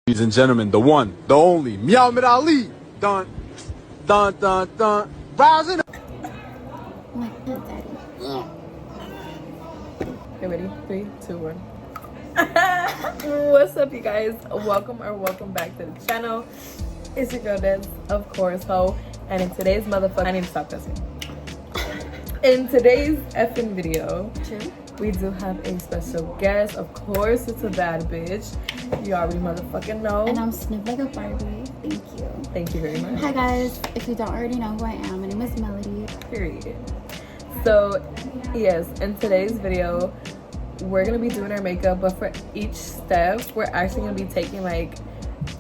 Ladies and gentlemen, the one, the only, Muhammad Ali. Dun, dun, dun, dun. Rising up. Okay, ready? 3, 2, 1. What's up, you guys? Welcome back to the channel. It's your girl Des, of course, ho. And in today's I need to stop cussing. In today's effing video, we do have a special guest. Of course, it's a bad bitch. You already motherfucking know. And I'm snipped like a Barbie. Thank you. Thank you very much. Hi guys. If you don't already know who I am, my name is Melody. Period. So, yes, in today's video, we're gonna be doing our makeup, but for each step, we're actually gonna be taking like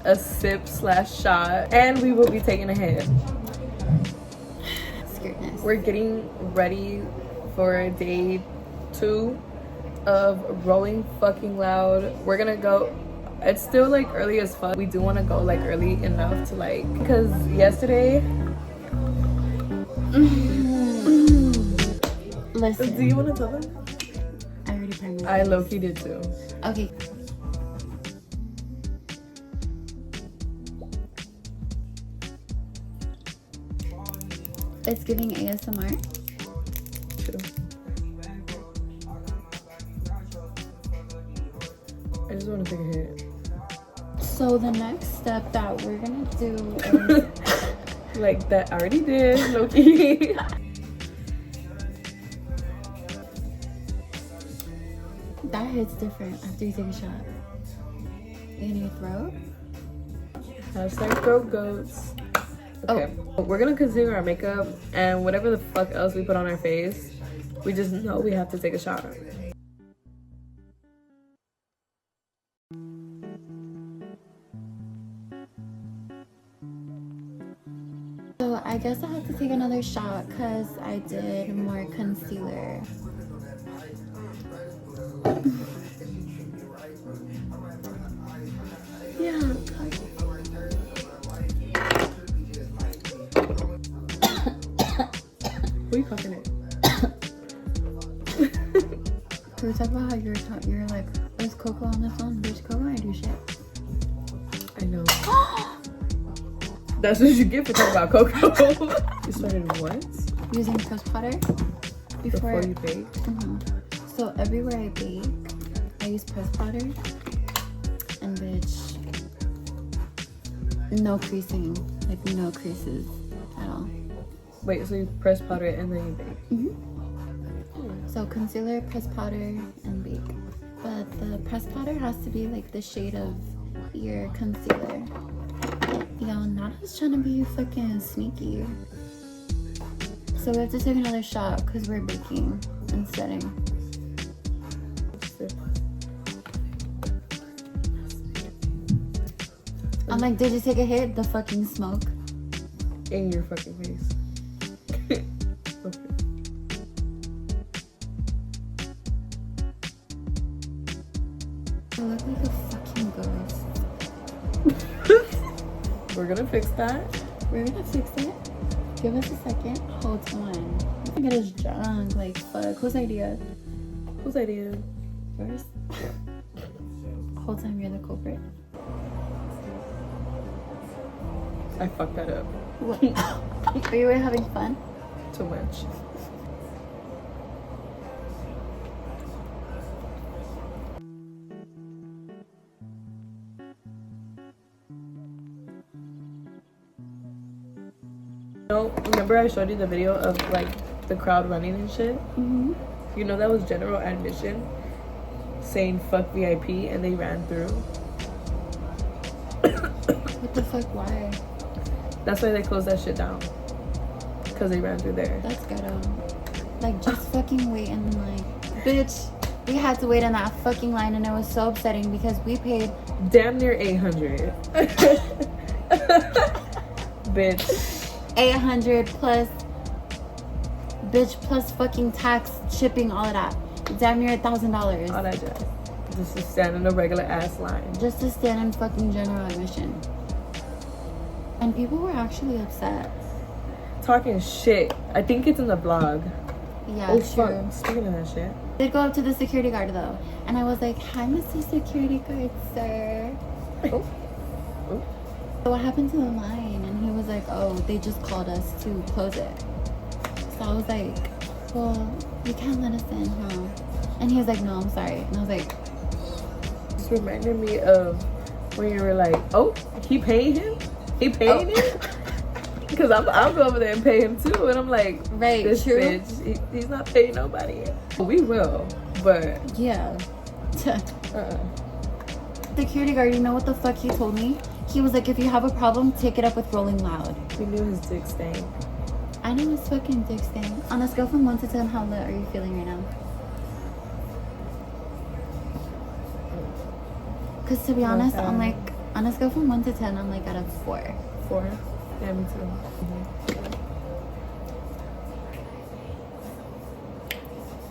a sip/shot, and we will be taking a hit. Scaredness. We're getting ready for day 2 of Rolling Fucking Loud. We're gonna go, it's still like early as fuck. We do want to go like early enough to like, because yesterday Listen. Do you want to tell them? I already primed my I face. low-key did too. Okay. It's giving ASMR. True. I just want to take a hit. So the next step that we're gonna do is Like that I already did, low-key. that hits different after you take a shot. In your throat. Hashtag throat goats. Okay, we're gonna continue our makeup and whatever the fuck else we put on our face, we just know we have to take a shot. So I guess I have to take another shot because I did more concealer. Yeah. What are you coughing at? Can we talk about how you're like, there's cocoa on this one? There's cocoa, I do shit. I know. That's what you get for talking about cocoa. You started what? Using press powder Before you bake? So everywhere I bake, I use press powder. And bitch, no creasing, like no creases at all. Wait, so you press powder and then you bake? So concealer, press powder, and bake. But the press powder has to be like the shade of your concealer. Yo, Nana's trying to be fucking sneaky. So we have to take another shot because we're baking and setting. I'm like, did you take a hit? The fucking smoke. In your fucking face. Okay. I look like a fucking ghost. We're gonna fix that. We're gonna fix it. Give us a second. Hold on. I get us drunk. Like, fuck. Whose idea? Whose idea? Yours? Whole time you're the culprit. I fucked that up. What? Are you having fun? Too much. No, remember I showed you the video of like the crowd running and shit? You know that was general admission saying fuck VIP and they ran through. What the fuck? Why? That's why they closed that shit down. Because they ran through there. That's ghetto. Like, just fucking wait in the line. Bitch, we had to wait in that fucking line and it was so upsetting because we paid Damn near 800. Bitch. 800 plus, bitch, plus fucking tax, shipping, all of that. Damn near $1,000. All that jazz. Just to stand in a regular ass line. Just to stand in fucking general admission. And people were actually upset. Talking shit. I think it's in the vlog. Yeah, Oh true. fuck. Speaking of that shit. Did go up to the security guard though, and I was like, "Hi, Mr. Security Guard, sir." Oh, So what happened to the line? And he was like, oh, they just called us to close it. So I was like, well, you can't let us in, huh? And he was like, no, I'm sorry. And I was like, this reminded me of when you were like, oh, he paid him? He paid him? Because I'll go over there and pay him too. And I'm like, right, this true. bitch, he's not paying nobody. We will, but yeah. Security guard, you know what the fuck he told me? He was like, if you have a problem, take it up with Rolling Loud. We knew his dick stank. I know his fucking dick stank. On a scale from 1 to 10, how lit are you feeling right now? Because to be honest, I'm like, on a scale from 1 to 10, I'm like at a 4. 4? Yeah, me too.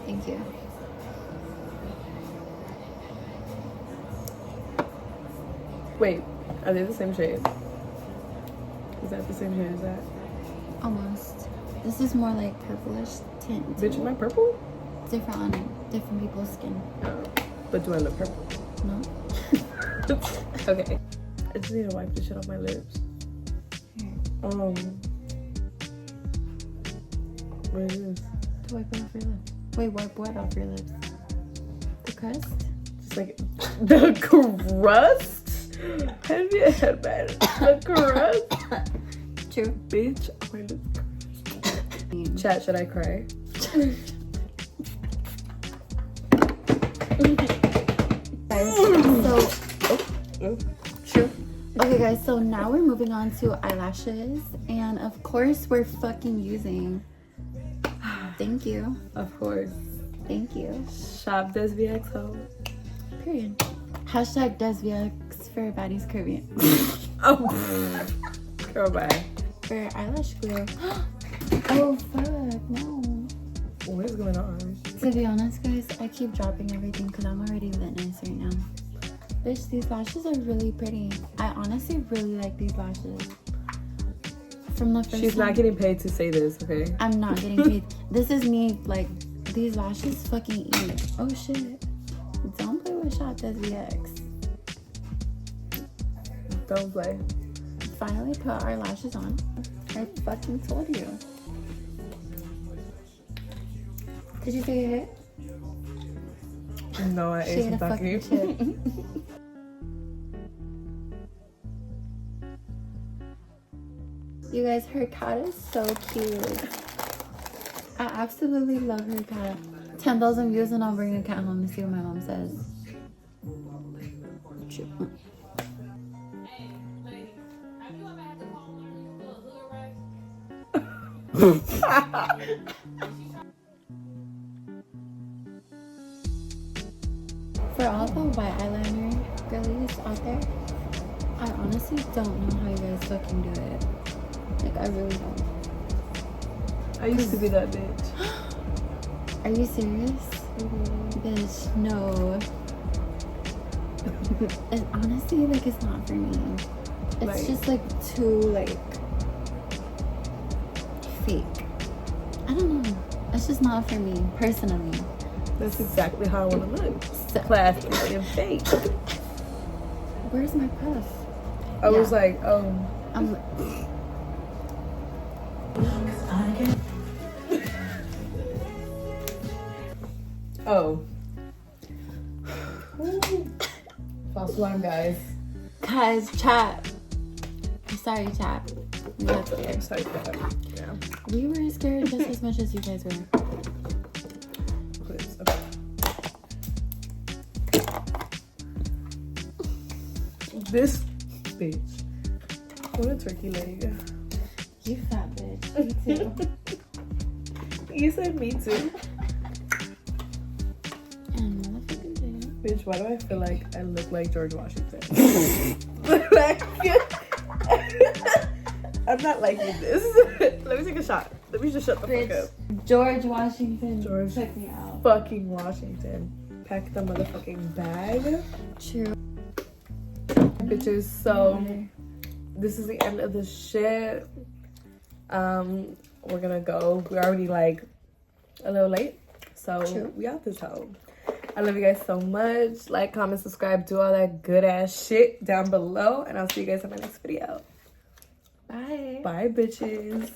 Thank you. Wait, are they the same shade? Is that the same shade as that? Almost. This is more like purplish tint. Bitch, am I purple? Different on different people's skin. No. But do I look purple? No? Okay. I just need to wipe the shit off my lips. Here. What is this? To wipe it off your lips. Wait, wipe what off your lips? The crust? Just like the crust? Have you had bad? The crust? True. Bitch, oh my lips. Chat, should I cry? True. Okay guys, so now we're moving on to eyelashes, and of course we're fucking using thank you. Of course. Thank you. Shop DesVXO. Period. Hashtag DesVX for Baddies Caribbean. Oh. Girl, bye. For eyelash glue. Oh fuck, no. What is going on? To be honest guys, I keep dropping everything because I'm already litness right now. Bitch, these lashes are really pretty. I honestly really like these lashes. From the first She's time, not getting paid to say this, okay? I'm not getting paid. This is me, like, these lashes fucking eat. Oh shit. Don't play with Shop DesVX. Don't play. Finally put our lashes on. I fucking told you. Did you say it? No, I ate some fucking chip. You guys, her cat is so cute. I absolutely love her cat. 10,000 views and I'll bring a cat home to see what my mom says. For all the white eyeliner girlies out there, I honestly don't know how you guys fucking do it. Like, I really don't. I used to be that bitch. Are you serious? Bitch, no. It honestly, like, it's not for me. It's Like- just, like, too, like, fake. I don't know. It's just not for me, personally. That's exactly how I want to look. So, Plastic and fake. where's my puff? I was Yeah. like, I'm... oh. False alarm, guys. Guys, chat. I'm sorry, chat. We got I'm scared. sorry for that. Yeah. We were scared just as much as you guys were. Please. Okay. This bitch. What a turkey leg. You fat bitch. Me too. You said me too. And motherfucking day. Bitch, why do I feel like I look like George Washington? Like, I'm not liking this. Let me take a shot. Let me just shut the fuck up. George Washington. George Check me out. fucking Washington. Pack the motherfucking bag. True. Bitches, so this is the end of the shit. We're gonna go. We're already like a little late. So True. we out this hoe. I love you guys so much. Like, comment, subscribe, do all that good ass shit down below. And I'll see you guys in my next video. Bye. Bye, bitches.